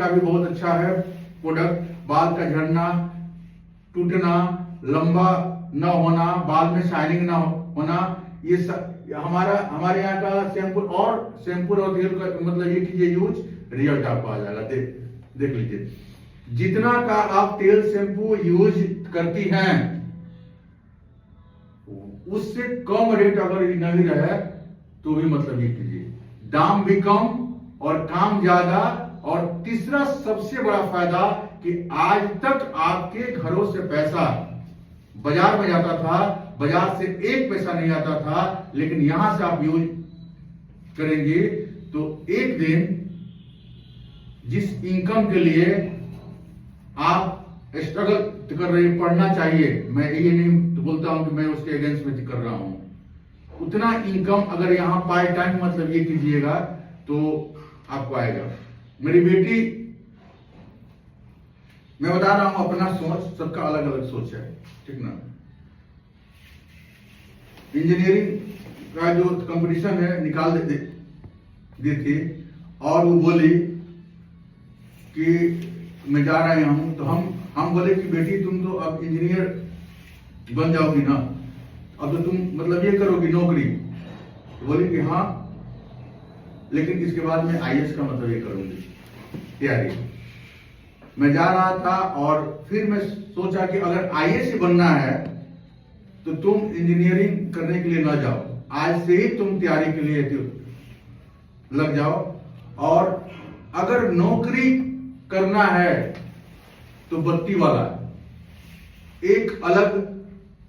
का भी बहुत अच्छा है प्रोडक्ट। बाल का झड़ना, टूटना, लंबा न होना, बाल में शाइनिंग न होना, ये हमारे यहाँ का शैम्पू और तेल का मतलब ये कीजिए यूज, रिजल्ट आपको आ जाएगा। देख लीजिए, जितना का आप तेल शैम्पू यूज करती हैं उससे कम रेट अगर नहीं रहे तो भी मतलब ये कीजिए, दाम भी कम और काम ज्यादा। और तीसरा सबसे बड़ा फायदा कि आज तक आपके घरों से पैसा बाजार में जाता था, बाजार से एक पैसा नहीं आता था, लेकिन यहां से आप यूज करेंगे तो एक दिन जिस इनकम के लिए आप स्ट्रगल कर रहे हैं, पढ़ना चाहिए, मैं ये नहीं बोलता हूं कि मैं उसके अगेंस्ट में कर रहा हूं, उतना इनकम अगर यहां पार्ट टाइम मतलब ये कीजिएगा तो आपको आएगा। मेरी बेटी, मैं बता रहा हूं अपना सोच, सबका अलग अलग सोच है, ठीक ना। इंजीनियरिंग का जो कंपटीशन है निकाल दी थी और वो बोली कि मैं जा रहा हूं, तो हम बोले कि बेटी तुम तो अब इंजीनियर बन जाओगी ना, अब तो तुम मतलब ये करोगी नौकरी। तो बोली कि हाँ, लेकिन इसके बाद मैं आईएएस का मतलब ये करूंगी तैयारी। मैं जा रहा था और फिर मैं सोचा कि अगर आईएएस ही बनना है तो तुम इंजीनियरिंग करने के लिए ना जाओ, आज से ही तुम तैयारी के लिए लग जाओ। और अगर नौकरी करना है तो बत्ती वाला एक अलग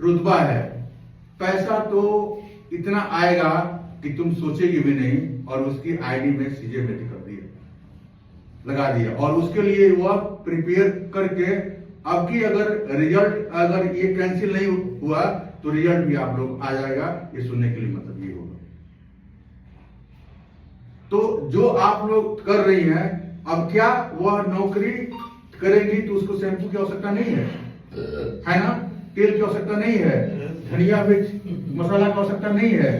रुतबा है, पैसा तो इतना आएगा कि तुम सोचेगी भी नहीं, और उसकी आईडी में सीजे में कर दिया, लगा दिया, और उसके लिए वह प्रिपेयर करके अब की अगर रिजल्ट अगर ये कैंसिल नहीं हुआ तो रिजल्ट भी आप लोग आ जाएगा। ये सुनने के लिए मतलब ये होगा। तो जो आप लोग कर रही हैं, अब क्या वह नौकरी करेंगी तो उसको शैम्पू की आवश्यकता नहीं है ना, तेल की आवश्यकता नहीं है, धनिया मिर्च मसाला की आवश्यकता नहीं है,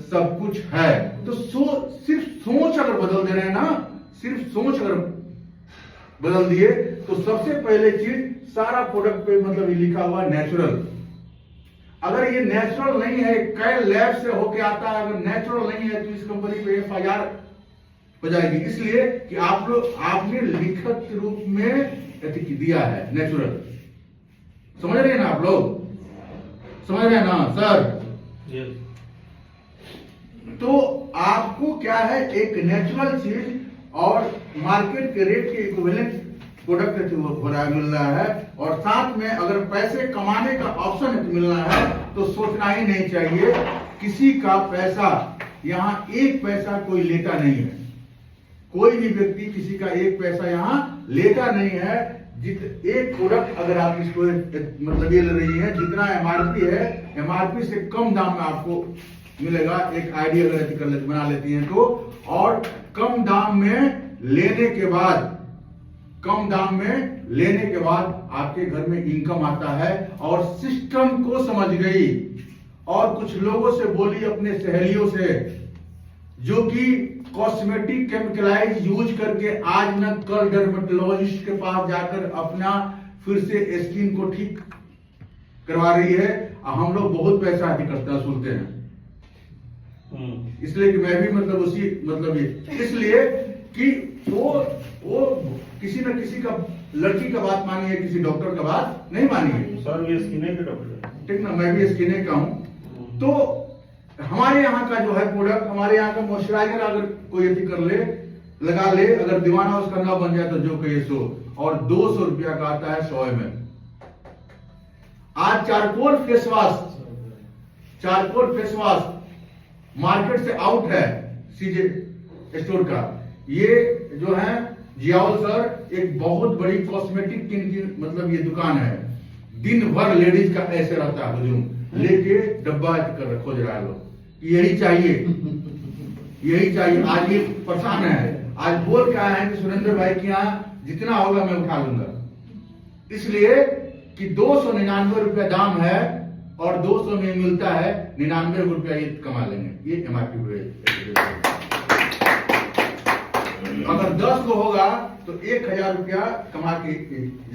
सब कुछ है। तो सिर्फ सोच अगर बदल दे रहे हैं ना, सिर्फ सोच अगर बदल दिए तो सबसे पहले चीज सारा प्रोडक्ट पे मतलब ये लिखा हुआ नेचुरल। अगर ये नेचुरल नहीं है, कई लैब से होके आता है, अगर नेचुरल नहीं है तो इस कंपनी पे एफआईआर हो जाएगी, इसलिए कि आप लोग आपने लिखित रूप में दिया है नेचुरल। समझ रहे हैं ना आप लोग, समझ रहे हैं ना सर? तो आपको क्या है, एक नेचुरल चीज और मार्केट के रेट के इक्विवेलेंट प्रोडक्ट मिल रहा है, और साथ में अगर पैसे कमाने का ऑप्शन मिलना है तो सोचना ही नहीं चाहिए। किसी का पैसा यहाँ एक पैसा कोई लेता नहीं है, कोई भी व्यक्ति किसी का एक पैसा यहाँ लेता नहीं है। एक प्रोडक्ट अगर आप इसको मतलब ये ले रही है, जितना एमआरपी है, एमआरपी से कम दाम में आपको मिलेगा। एक आईडी अगर बना लेती हैं तो, और कम दाम में लेने के बाद, कम दाम में लेने के बाद आपके घर में इनकम आता है, और सिस्टम को समझ गई और कुछ लोगों से बोली, अपने सहेलियों से, जो कि कॉस्मेटिक केमिकलाइज यूज करके आज न कल डर्मेटोलॉजिस्ट के पास जाकर अपना फिर से स्किन को ठीक करवा रही है। हम लोग बहुत पैसा इकट्ठा सुनते हैं, इसलिए कि मैं भी मतलब उसी मतलब ये, इसलिए कि वो किसी न किसी का लड़की का बात मानी है, किसी डॉक्टर का बात नहीं मानी है। सर ये स्किन के डॉक्टर, ठीक ना, मैं भी स्किन का हूं। तो हमारे यहाँ का जो है प्रोडक्ट, हमारे यहाँ का मॉइस्चराइजर अगर कोई यदि कर ले, लगा ले, अगर दीवाना उसका ना बन जाए तो जो कहिए सो, और 200 रुपया का आता है 100 ml। आज चारकोल फेस वॉश मार्केट से आउट है, सीजे स्टोर का। ये जो है जियाउल सर एक बहुत बड़ी कॉस्मेटिक की मतलब ये दुकान है, दिन भर लेडीज का ऐसे रहता है हुजूम, लेके डब्बा कर खोज रहा है लोग, यही चाहिए यही चाहिए। आज ये परेशान है, आज बोल क्या है कि सुरेंद्र भाई के यहाँ जितना होगा मैं उठा लूंगा, इसलिए कि 299 रुपया दाम है और 200 में मिलता है 99 रुपया, ये कमा लेंगे। ये एमआरपी अगर 10 को होगा तो 1000 रुपया कमा के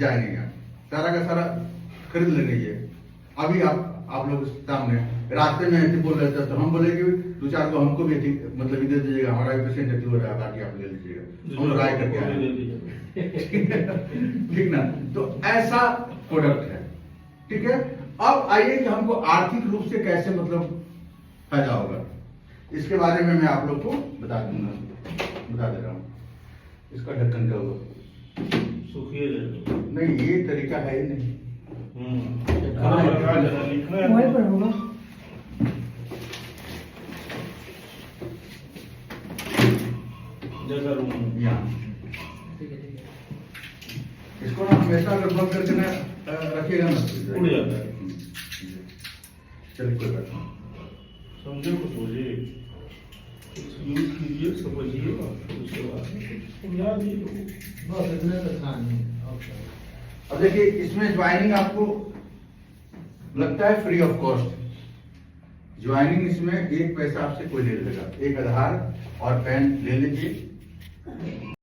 जाएंगे, सारा का सारा खरीद लेंगे। ये अभी आप लोग सामने रास्ते में ऐसे बोल रहे थे, तो हम बोले कि 2-4 को हमको भी मतलब दे दीजिएगा, हमारा भी पेशेंट ऐसे हो रहा है, बाकी आप ले लीजिएगा, हम राय करके आए। ठीक ना, तो ऐसा प्रोडक्ट है। ठीक है, अब आइए कि हमको आर्थिक रूप से कैसे मतलब फायदा होगा, इसके बारे में मैं आप लोग को बता दे रहा हूँ। इसका ढक्कन क्या होगा, सुखिए नहीं ये तरीका है ही नहीं। वहीं पर होगा। यहाँ इसको ना हमेशा अगर बंद करके ना रखिएगा ना उड़ जाता है। चलिए कोई बात नहीं, समझे कुछ बोलिए, कुछ यूज कीजिए, समझिए, उसके बाद समझा दीजिए। बस इतने तो था नहीं। अब देखिए इसमें ज्वाइनिंग आपको लगता है फ्री ऑफ कॉस्ट। ज्वाइनिंग इसमें 1 पैसा आपसे कोई ले लेगा, एक आधार और पैन ले लीजिए।